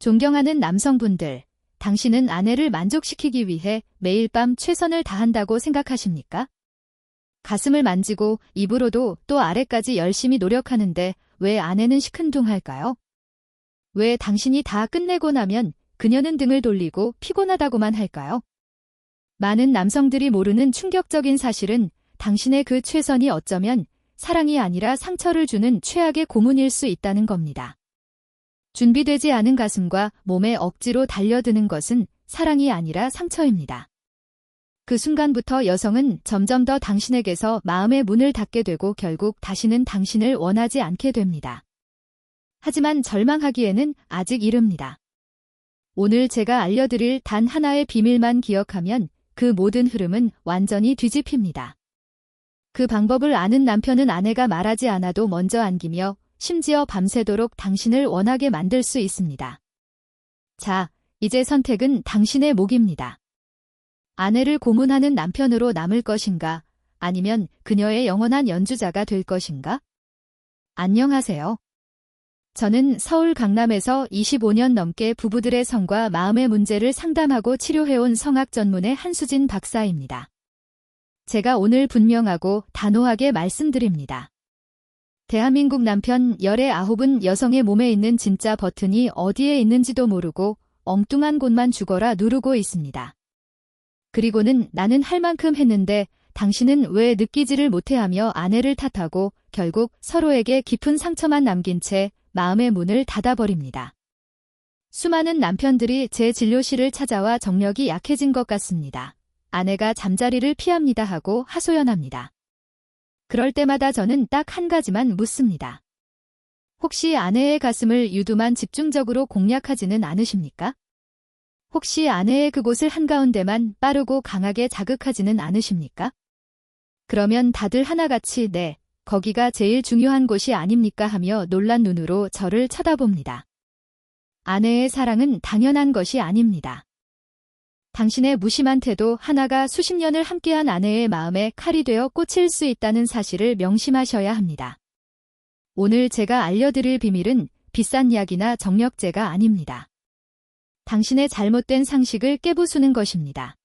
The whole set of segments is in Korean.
존경하는 남성분들, 당신은 아내를 만족시키기 위해 매일 밤 최선을 다한다고 생각하십니까? 가슴을 만지고 입으로도 또 아래까지 열심히 노력하는데 왜 아내는 시큰둥할까요? 왜 당신이 다 끝내고 나면 그녀는 등을 돌리고 피곤하다고만 할까요? 많은 남성들이 모르는 충격적인 사실은 당신의 그 최선이 어쩌면 사랑이 아니라 상처를 주는 최악의 고문일 수 있다는 겁니다. 준비되지 않은 가슴과 몸에 억지로 달려드는 것은 사랑이 아니라 상처입니다. 그 순간부터 여성은 점점 더 당신에게서 마음의 문을 닫게 되고 결국 다시는 당신을 원하지 않게 됩니다. 하지만 절망하기에는 아직 이릅니다. 오늘 제가 알려드릴 단 하나의 비밀만 기억하면 그 모든 흐름은 완전히 뒤집힙니다. 그 방법을 아는 남편은 아내가 말하지 않아도 먼저 안기며 심지어 밤새도록 당신을 원하게 만들 수 있습니다. 자, 이제 선택은 당신의 몫입니다. 아내를 고문하는 남편으로 남을 것인가, 아니면 그녀의 영원한 연주자가 될 것인가? 안녕하세요. 저는 서울 강남에서 25년 넘게 부부들의 성과 마음의 문제를 상담하고 치료해온 성악 전문의 한수진 박사입니다. 제가 오늘 분명하고 단호하게 말씀드립니다. 대한민국 남편 19은 여성의 몸에 있는 진짜 버튼이 어디에 있는지도 모르고 엉뚱한 곳만 죽어라 누르고 있습니다. 그리고는 나는 할 만큼 했는데 당신은 왜 느끼지를 못해하며 아내를 탓하고 결국 서로에게 깊은 상처만 남긴 채 마음의 문을 닫아버립니다. 수많은 남편들이 제 진료실을 찾아와 정력이 약해진 것 같습니다. 아내가 잠자리를 피합니다 하고 하소연합니다. 그럴 때마다 저는 딱 한 가지만 묻습니다. 혹시 아내의 가슴을 유두만 집중적으로 공략하지는 않으십니까? 혹시 아내의 그곳을 한가운데만 빠르고 강하게 자극하지는 않으십니까? 그러면 다들 하나같이 네, 거기가 제일 중요한 곳이 아닙니까 하며 놀란 눈으로 저를 쳐다봅니다. 아내의 사랑은 당연한 것이 아닙니다. 당신의 무심한 태도 하나가 수십 년을 함께한 아내의 마음에 칼이 되어 꽂힐 수 있다는 사실을 명심하셔야 합니다. 오늘 제가 알려드릴 비밀은 비싼 약이나 정력제가 아닙니다. 당신의 잘못된 상식을 깨부수는 것입니다.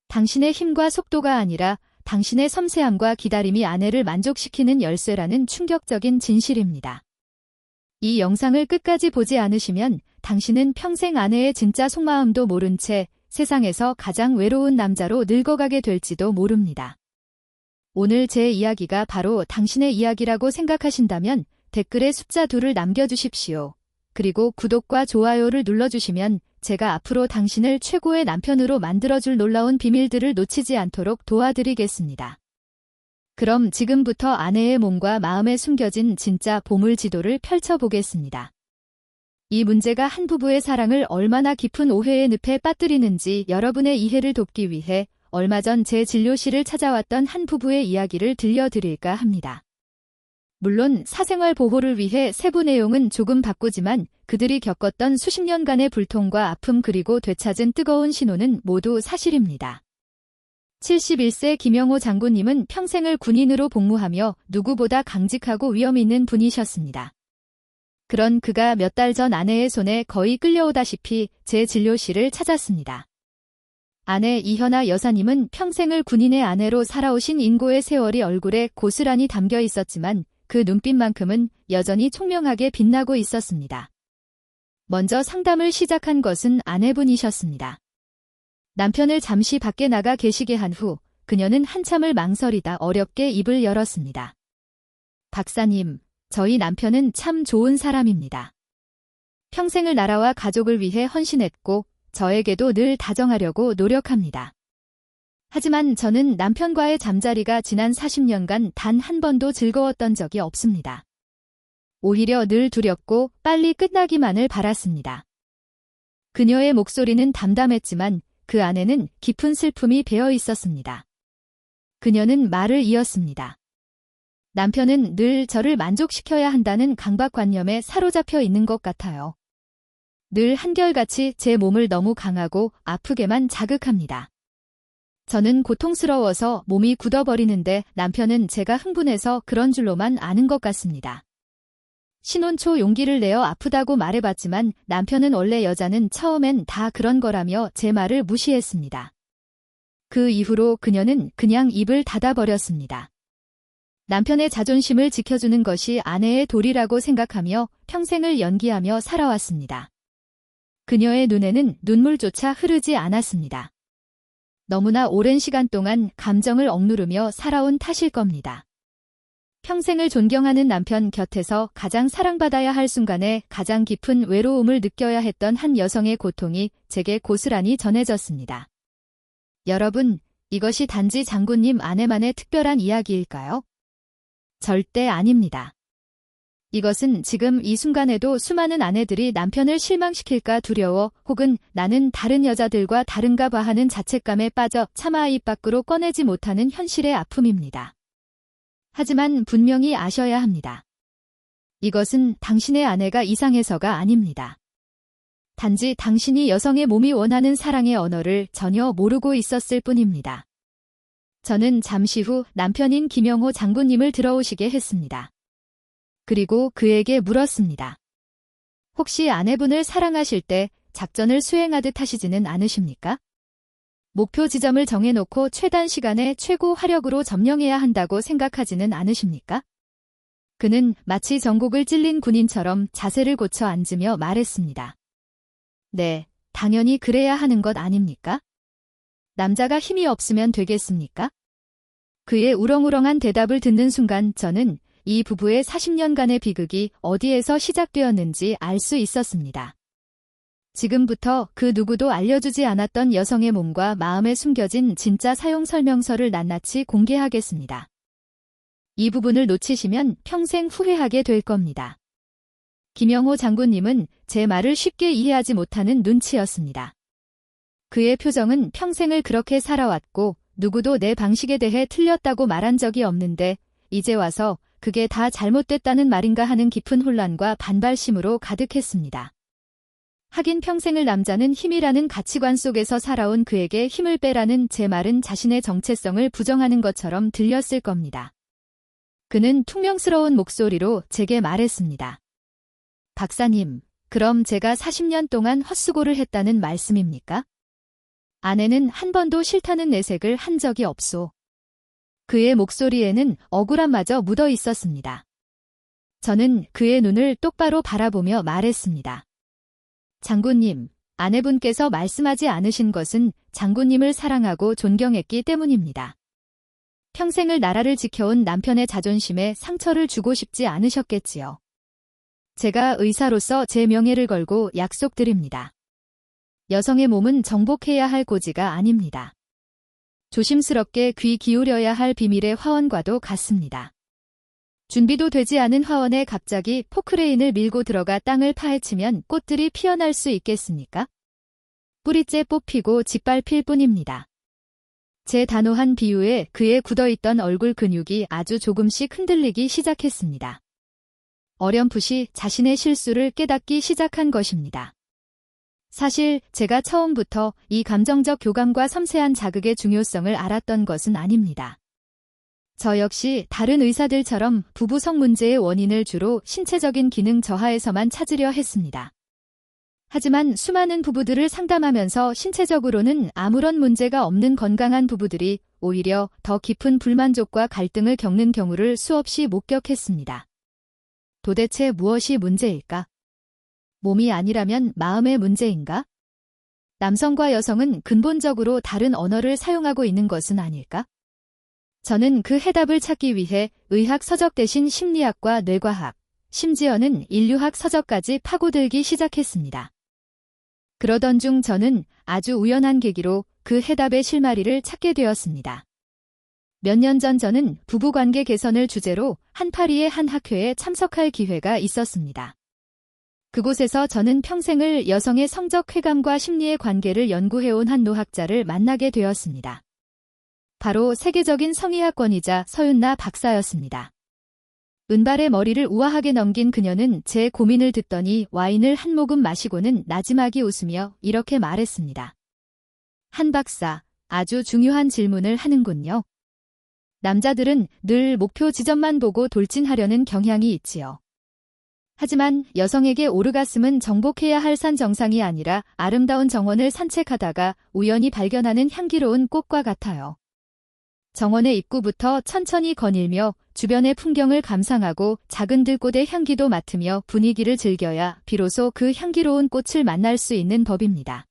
당신의 힘과 속도가 아니라 당신의 섬세함과 기다림이 아내를 만족시키는 열쇠라는 충격적인 진실입니다. 이 영상을 끝까지 보지 않으시면 당신은 평생 아내의 진짜 속마음도 모른 채 세상에서 가장 외로운 남자로 늙어가게 될지도 모릅니다. 오늘 제 이야기가 바로 당신의 이야기라고 생각하신다면 댓글에 숫자 2를 남겨주십시오. 그리고 구독과 좋아요를 눌러주시면 제가 앞으로 당신을 최고의 남편으로 만들어줄 놀라운 비밀들을 놓치지 않도록 도와드리겠습니다. 그럼 지금부터 아내의 몸과 마음에 숨겨진 진짜 보물 지도를 펼쳐보겠습니다. 이 문제가 한 부부의 사랑을 얼마나 깊은 오해의 늪에 빠뜨리는지 여러분의 이해를 돕기 위해 얼마 전 제 진료실을 찾아왔던 한 부부의 이야기를 들려드릴까 합니다. 물론 사생활 보호를 위해 세부 내용은 조금 바꾸지만 그들이 겪었던 수십 년간의 불통과 아픔 그리고 되찾은 뜨거운 신호는 모두 사실입니다. 71세 김영호 장군님은 평생을 군인으로 복무하며 누구보다 강직하고 위험 있는 분이셨습니다. 그런 그가 몇 달 전 아내의 손에 거의 끌려오다시피 제 진료실을 찾았습니다. 아내 이현아 여사님은 평생을 군인의 아내로 살아오신 인고의 세월이 얼굴에 고스란히 담겨 있었지만 그 눈빛만큼은 여전히 총명하게 빛나고 있었습니다. 먼저 상담을 시작한 것은 아내분이셨습니다. 남편을 잠시 밖에 나가 계시게 한 후 그녀는 한참을 망설이다 어렵게 입을 열었습니다. 박사님, 저희 남편은 참 좋은 사람입니다. 평생을 나라와 가족을 위해 헌신했고 저에게도 늘 다정하려고 노력합니다. 하지만 저는 남편과의 잠자리가 지난 40년간 단 한 번도 즐거웠던 적이 없습니다. 오히려 늘 두렵고 빨리 끝나기만을 바랐습니다. 그녀의 목소리는 담담했지만 그 안에는 깊은 슬픔이 배어 있었습니다. 그녀는 말을 이었습니다. 남편은 늘 저를 만족시켜야 한다는 강박관념에 사로잡혀 있는 것 같아요. 늘 한결같이 제 몸을 너무 강하고 아프게만 자극합니다. 저는 고통스러워서 몸이 굳어버리는데 남편은 제가 흥분해서 그런 줄로만 아는 것 같습니다. 신혼 초 용기를 내어 아프다고 말해봤지만 남편은 원래 여자는 처음엔 다 그런 거라며 제 말을 무시했습니다. 그 이후로 그녀는 그냥 입을 닫아버렸습니다. 남편의 자존심을 지켜주는 것이 아내의 도리라고 생각하며 평생을 연기하며 살아왔습니다. 그녀의 눈에는 눈물조차 흐르지 않았습니다. 너무나 오랜 시간 동안 감정을 억누르며 살아온 탓일 겁니다. 평생을 존경하는 남편 곁에서 가장 사랑받아야 할 순간에 가장 깊은 외로움을 느껴야 했던 한 여성의 고통이 제게 고스란히 전해졌습니다. 여러분, 이것이 단지 장군님 아내만의 특별한 이야기일까요? 절대 아닙니다. 이것은 지금 이 순간에도 수많은 아내들이 남편을 실망시킬까 두려워 혹은 나는 다른 여자들과 다른가 봐 하는 자책감에 빠져 차마 입 밖으로 꺼내지 못하는 현실의 아픔입니다. 하지만 분명히 아셔야 합니다. 이것은 당신의 아내가 이상해서가 아닙니다. 단지 당신이 여성의 몸이 원하는 사랑의 언어를 전혀 모르고 있었을 뿐입니다. 저는 잠시 후 남편인 김영호 장군님을 들어오시게 했습니다. 그리고 그에게 물었습니다. 혹시 아내분을 사랑하실 때 작전을 수행하듯 하시지는 않으십니까? 목표 지점을 정해놓고 최단 시간에 최고 화력으로 점령해야 한다고 생각하지는 않으십니까? 그는 마치 전곡을 찔린 군인처럼 자세를 고쳐 앉으며 말했습니다. 네, 당연히 그래야 하는 것 아닙니까? 남자가 힘이 없으면 되겠습니까? 그의 우렁우렁한 대답을 듣는 순간 저는 이 부부의 40년간의 비극이 어디에서 시작되었는지 알 수 있었습니다. 지금부터 그 누구도 알려주지 않았던 여성의 몸과 마음에 숨겨진 진짜 사용 설명서를 낱낱이 공개하겠습니다. 이 부분을 놓치시면 평생 후회하게 될 겁니다. 김영호 장군님은 제 말을 쉽게 이해하지 못하는 눈치였습니다. 그의 표정은 평생을 그렇게 살아왔고 누구도 내 방식에 대해 틀렸다고 말한 적이 없는데 이제 와서 그게 다 잘못됐다는 말인가 하는 깊은 혼란과 반발심으로 가득했습니다. 하긴 평생을 남자는 힘이라는 가치관 속에서 살아온 그에게 힘을 빼라는 제 말은 자신의 정체성을 부정하는 것처럼 들렸을 겁니다. 그는 퉁명스러운 목소리로 제게 말했습니다. 박사님, 그럼 제가 40년 동안 헛수고를 했다는 말씀입니까? 아내는 한 번도 싫다는 내색을 한 적이 없소. 그의 목소리에는 억울함마저 묻어 있었습니다. 저는 그의 눈을 똑바로 바라보며 말했습니다. 장군님, 아내분께서 말씀하지 않으신 것은 장군님을 사랑하고 존경했기 때문입니다. 평생을 나라를 지켜온 남편의 자존심에 상처를 주고 싶지 않으셨겠지요. 제가 의사로서 제 명예를 걸고 약속드립니다. 여성의 몸은 정복해야 할 고지가 아닙니다. 조심스럽게 귀 기울여야 할 비밀의 화원과도 같습니다. 준비도 되지 않은 화원에 갑자기 포크레인을 밀고 들어가 땅을 파헤치면 꽃들이 피어날 수 있겠습니까? 뿌리째 뽑히고 짓밟힐 뿐입니다. 제 단호한 비유에 그의 굳어있던 얼굴 근육이 아주 조금씩 흔들리기 시작했습니다. 어렴풋이 자신의 실수를 깨닫기 시작한 것입니다. 사실 제가 처음부터 이 감정적 교감과 섬세한 자극의 중요성을 알았던 것은 아닙니다. 저 역시 다른 의사들처럼 부부성 문제의 원인을 주로 신체적인 기능 저하에서만 찾으려 했습니다. 하지만 수많은 부부들을 상담하면서 신체적으로는 아무런 문제가 없는 건강한 부부들이 오히려 더 깊은 불만족과 갈등을 겪는 경우를 수없이 목격했습니다. 도대체 무엇이 문제일까? 몸이 아니라면 마음의 문제인가? 남성과 여성은 근본적으로 다른 언어를 사용하고 있는 것은 아닐까? 저는 그 해답을 찾기 위해 의학 서적 대신 심리학과 뇌과학, 심지어는 인류학 서적까지 파고들기 시작했습니다. 그러던 중 저는 아주 우연한 계기로 그 해답의 실마리를 찾게 되었습니다. 몇 년 전 저는 부부관계 개선을 주제로 한파리의 한 학회에 참석할 기회가 있었습니다. 그곳에서 저는 평생을 여성의 성적 쾌감과 심리의 관계를 연구해온 한 노학자를 만나게 되었습니다. 바로 세계적인 성의학권이자 서윤나 박사였습니다. 은발의 머리를 우아하게 넘긴 그녀는 제 고민을 듣더니 와인을 한 모금 마시고는 나지막이 웃으며 이렇게 말했습니다. 한 박사, 아주 중요한 질문을 하는군요. 남자들은 늘 목표 지점만 보고 돌진하려는 경향이 있지요. 하지만 여성에게 오르가슴은 정복해야 할 산 정상이 아니라 아름다운 정원을 산책하다가 우연히 발견하는 향기로운 꽃과 같아요. 정원의 입구부터 천천히 거닐며 주변의 풍경을 감상하고 작은 들꽃의 향기도 맡으며 분위기를 즐겨야 비로소 그 향기로운 꽃을 만날 수 있는 법입니다.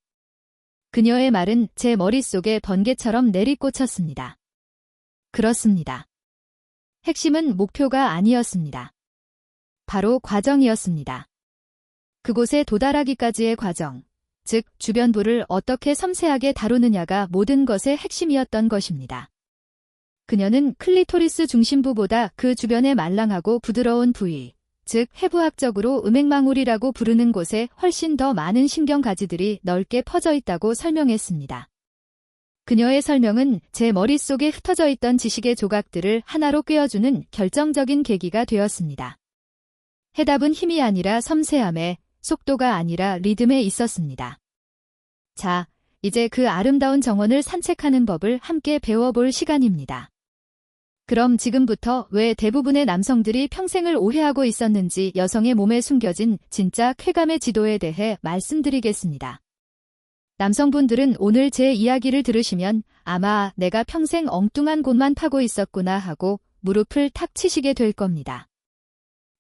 그녀의 말은 제 머릿속에 번개처럼 내리꽂혔습니다. 그렇습니다. 핵심은 목표가 아니었습니다. 바로 과정이었습니다. 그곳에 도달하기까지의 과정, 즉 주변부를 어떻게 섬세하게 다루느냐가 모든 것의 핵심이었던 것입니다. 그녀는 클리토리스 중심부보다 그 주변의 말랑하고 부드러운 부위, 즉 해부학적으로 음액망울이라고 부르는 곳에 훨씬 더 많은 신경가지들이 넓게 퍼져 있다고 설명했습니다. 그녀의 설명은 제 머릿속에 흩어져 있던 지식의 조각들을 하나로 꿰어주는 결정적인 계기가 되었습니다. 해답은 힘이 아니라 섬세함에, 속도가 아니라 리듬에 있었습니다. 자, 이제 그 아름다운 정원을 산책하는 법을 함께 배워볼 시간입니다. 그럼 지금부터 왜 대부분의 남성들이 평생을 오해하고 있었는지 여성의 몸에 숨겨진 진짜 쾌감의 지도에 대해 말씀드리겠습니다. 남성분들은 오늘 제 이야기를 들으시면 아마 내가 평생 엉뚱한 곳만 파고 있었구나 하고 무릎을 탁 치시게 될 겁니다.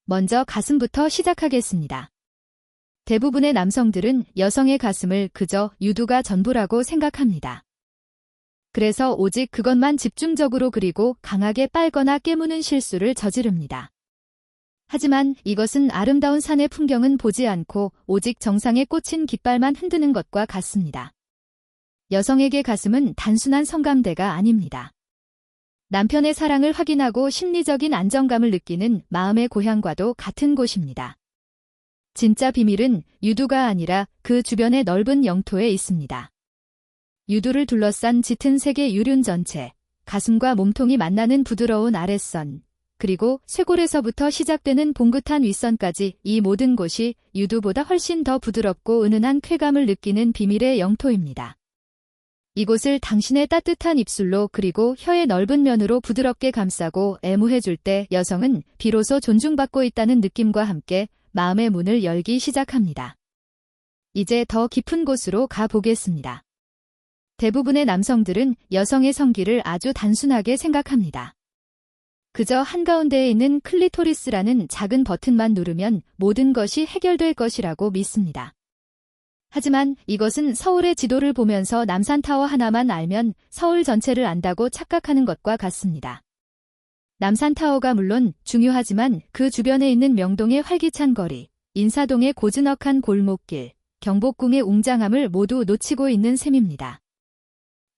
먼저 가슴부터 시작하겠습니다. 대부분의 남성들은 여성의 가슴을 그저 유두가 전부라고 생각합니다. 그래서 오직 그것만 집중적으로 그리고 강하게 빨거나 깨무는 실수를 저지릅니다. 하지만 이것은 아름다운 산의 풍경은 보지 않고 오직 정상에 꽂힌 깃발만 흔드는 것과 같습니다. 여성에게 가슴은 단순한 성감대가 아닙니다. 남편의 사랑을 확인하고 심리적인 안정감을 느끼는 마음의 고향과도 같은 곳입니다. 진짜 비밀은 유두가 아니라 그 주변의 넓은 영토에 있습니다. 유두를 둘러싼 짙은 색의 유륜 전체, 가슴과 몸통이 만나는 부드러운 아랫선, 그리고 쇄골에서부터 시작되는 봉긋한 윗선까지 이 모든 곳이 유두보다 훨씬 더 부드럽고 은은한 쾌감을 느끼는 비밀의 영토입니다. 이곳을 당신의 따뜻한 입술로 그리고 혀의 넓은 면으로 부드럽게 감싸고 애무해줄 때 여성은 비로소 존중받고 있다는 느낌과 함께 마음의 문을 열기 시작합니다. 이제 더 깊은 곳으로 가보겠습니다. 대부분의 남성들은 여성의 성기를 아주 단순하게 생각합니다. 그저 한가운데에 있는 클리토리스라는 작은 버튼만 누르면 모든 것이 해결될 것이라고 믿습니다. 하지만 이것은 서울의 지도를 보면서 남산타워 하나만 알면 서울 전체를 안다고 착각하는 것과 같습니다. 남산타워가 물론 중요하지만 그 주변에 있는 명동의 활기찬 거리, 인사동의 고즈넉한 골목길, 경복궁의 웅장함을 모두 놓치고 있는 셈입니다.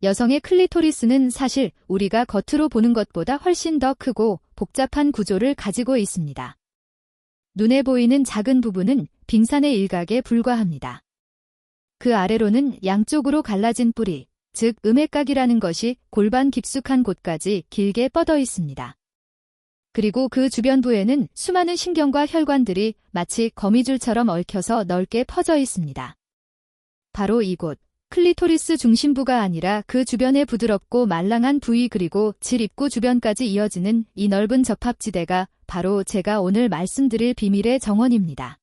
여성의 클리토리스는 사실 우리가 겉으로 보는 것보다 훨씬 더 크고 복잡한 구조를 가지고 있습니다. 눈에 보이는 작은 부분은 빙산의 일각에 불과합니다. 그 아래로는 양쪽으로 갈라진 뿌리, 즉 음액각이라는 것이 골반 깊숙한 곳까지 길게 뻗어 있습니다. 그리고 그 주변부에는 수많은 신경과 혈관들이 마치 거미줄처럼 얽혀서 넓게 퍼져 있습니다. 바로 이곳. 클리토리스 중심부가 아니라 그 주변의 부드럽고 말랑한 부위 그리고 질 입구 주변까지 이어지는 이 넓은 접합지대가 바로 제가 오늘 말씀드릴 비밀의 정원입니다.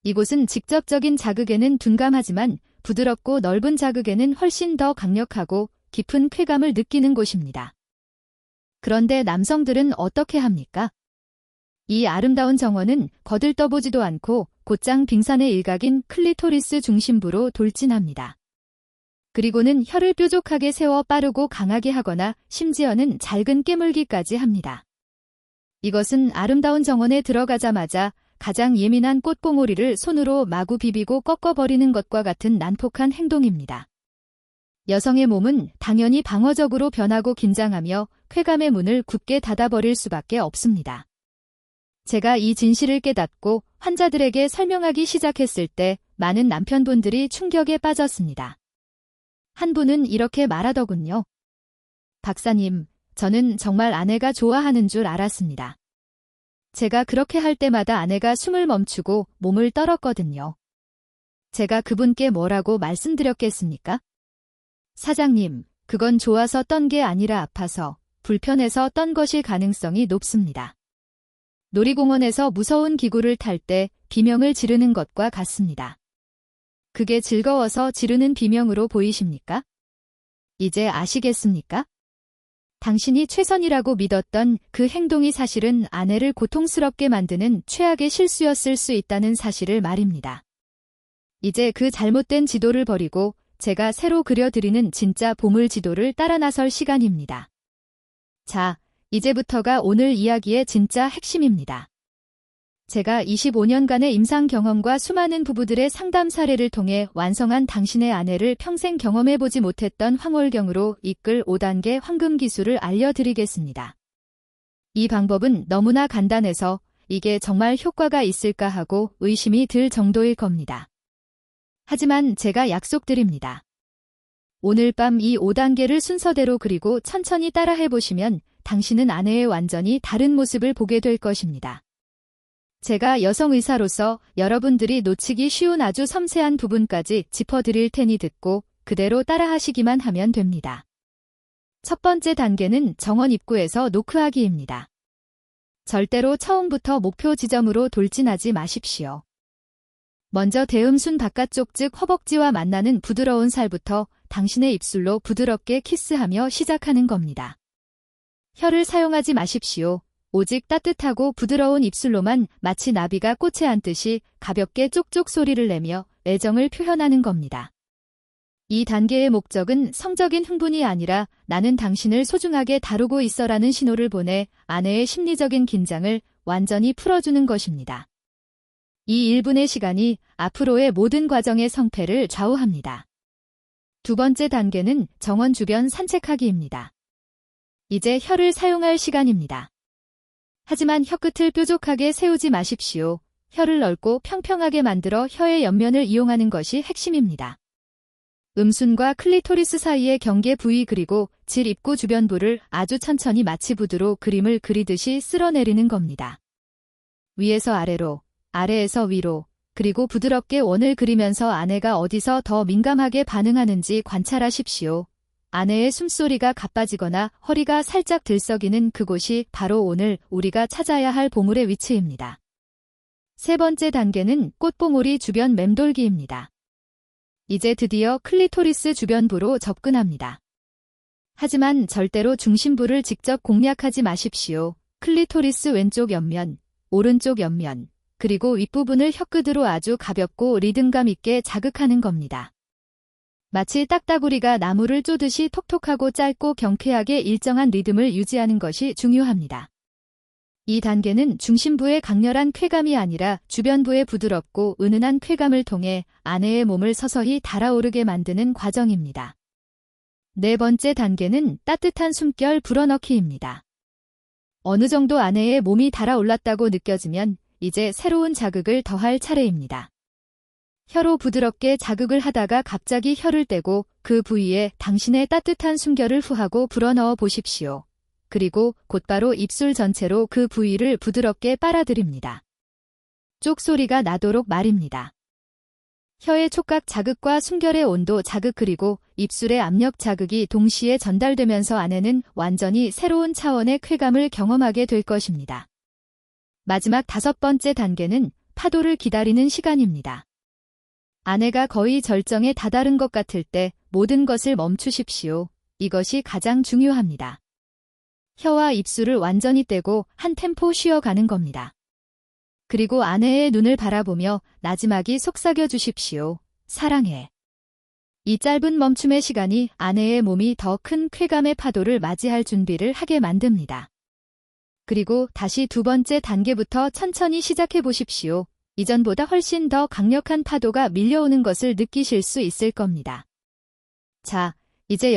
이곳은 직접적인 자극에는 둔감하지만 부드럽고 넓은 자극에는 훨씬 더 강력하고 깊은 쾌감을 느끼는 곳입니다. 그런데 남성들은 어떻게 합니까? 이 아름다운 정원은 거들떠보지도 않고 곧장 빙산의 일각인 클리토리스 중심부로 돌진합니다. 그리고는 혀를 뾰족하게 세워 빠르고 강하게 하거나 심지어는 잘근 깨물기까지 합니다. 이것은 아름다운 정원에 들어가자마자 가장 예민한 꽃봉오리를 손으로 마구 비비고 꺾어버리는 것과 같은 난폭한 행동입니다. 여성의 몸은 당연히 방어적으로 변하고 긴장하며 쾌감의 문을 굳게 닫아버릴 수밖에 없습니다. 제가 이 진실을 깨닫고 환자들에게 설명하기 시작했을 때 많은 남편분들이 충격에 빠졌습니다. 한 분은 이렇게 말하더군요. 박사님, 저는 정말 아내가 좋아하는 줄 알았습니다. 제가 그렇게 할 때마다 아내가 숨을 멈추고 몸을 떨었거든요. 제가 그분께 뭐라고 말씀드렸겠습니까? 사장님, 그건 좋아서 떤 게 아니라 아파서, 불편해서 떤 것일 가능성이 높습니다. 놀이공원에서 무서운 기구를 탈 때 비명을 지르는 것과 같습니다. 그게 즐거워서 지르는 비명으로 보이십니까? 이제 아시겠습니까? 당신이 최선이라고 믿었던 그 행동이 사실은 아내를 고통스럽게 만드는 최악의 실수였을 수 있다는 사실을 말입니다. 이제 그 잘못된 지도를 버리고 제가 새로 그려드리는 진짜 보물 지도를 따라 나설 시간입니다. 자, 이제부터가 오늘 이야기의 진짜 핵심입니다. 제가 25년간의 임상 경험과 수많은 부부들의 상담 사례를 통해 완성한 당신의 아내를 평생 경험해보지 못했던 황홀경으로 이끌 5단계 황금 기술을 알려드리겠습니다. 이 방법은 너무나 간단해서 이게 정말 효과가 있을까 하고 의심이 들 정도일 겁니다. 하지만 제가 약속드립니다. 오늘 밤 이 5단계를 순서대로 그리고 천천히 따라해보시면 당신은 아내의 완전히 다른 모습을 보게 될 것입니다. 제가 여성 의사로서 여러분들이 놓치기 쉬운 아주 섬세한 부분까지 짚어드릴 테니 듣고 그대로 따라하시기만 하면 됩니다. 첫 번째 단계는 정원 입구에서 노크하기입니다. 절대로 처음부터 목표 지점으로 돌진하지 마십시오. 먼저 대음순 바깥쪽 즉 허벅지와 만나는 부드러운 살부터 당신의 입술로 부드럽게 키스하며 시작하는 겁니다. 혀를 사용하지 마십시오. 오직 따뜻하고 부드러운 입술로만 마치 나비가 꽃에 앉듯이 가볍게 쪽쪽 소리를 내며 애정을 표현하는 겁니다. 이 단계의 목적은 성적인 흥분이 아니라 나는 당신을 소중하게 다루고 있어라는 신호를 보내 아내의 심리적인 긴장을 완전히 풀어주는 것입니다. 이 1분의 시간이 앞으로의 모든 과정의 성패를 좌우합니다. 두 번째 단계는 정원 주변 산책하기입니다. 이제 혀를 사용할 시간입니다. 하지만 혀끝을 뾰족하게 세우지 마십시오. 혀를 넓고 평평하게 만들어 혀의 옆면을 이용하는 것이 핵심입니다. 음순과 클리토리스 사이의 경계 부위 그리고 질 입구 주변부를 아주 천천히 마치 부두로 그림을 그리듯이 쓸어내리는 겁니다. 위에서 아래로, 아래에서 위로, 그리고 부드럽게 원을 그리면서 아내가 어디서 더 민감하게 반응하는지 관찰하십시오. 아내의 숨소리가 가빠지거나 허리가 살짝 들썩이는 그곳이 바로 오늘 우리가 찾아야 할 보물의 위치입니다. 세 번째 단계는 꽃봉오리 주변 맴돌기입니다. 이제 드디어 클리토리스 주변부로 접근합니다. 하지만 절대로 중심부를 직접 공략하지 마십시오. 클리토리스 왼쪽 옆면, 오른쪽 옆면, 그리고 윗부분을 혀끝으로 아주 가볍고 리듬감 있게 자극하는 겁니다. 마치 딱따구리가 나무를 쪼듯이 톡톡하고 짧고 경쾌하게 일정한 리듬을 유지하는 것이 중요합니다. 이 단계는 중심부의 강렬한 쾌감이 아니라 주변부의 부드럽고 은은한 쾌감을 통해 아내의 몸을 서서히 달아오르게 만드는 과정입니다. 네 번째 단계는 따뜻한 숨결 불어넣기입니다. 어느 정도 아내의 몸이 달아올랐다고 느껴지면 이제 새로운 자극을 더할 차례입니다. 혀로 부드럽게 자극을 하다가 갑자기 혀를 떼고 그 부위에 당신의 따뜻한 숨결을 후하고 불어넣어 보십시오. 그리고 곧바로 입술 전체로 그 부위를 부드럽게 빨아들입니다. 쪽소리가 나도록 말입니다. 혀의 촉각 자극과 숨결의 온도 자극 그리고 입술의 압력 자극이 동시에 전달되면서 아내는 완전히 새로운 차원의 쾌감을 경험하게 될 것입니다. 마지막 5번째 단계는 파도를 기다리는 시간입니다. 아내가 거의 절정에 다다른 것 같을 때 모든 것을 멈추십시오. 이것이 가장 중요합니다. 혀와 입술을 완전히 떼고 한 템포 쉬어가는 겁니다. 그리고 아내의 눈을 바라보며 나지막이 속삭여 주십시오. 사랑해. 이 짧은 멈춤의 시간이 아내의 몸이 더 큰 쾌감의 파도를 맞이할 준비를 하게 만듭니다. 그리고 다시 두 번째 단계부터 천천히 시작해 보십시오. 이전보다 훨씬 더 강력한 파도가 밀려오는 것을 느끼실 수 있을 겁니다. 자, 이제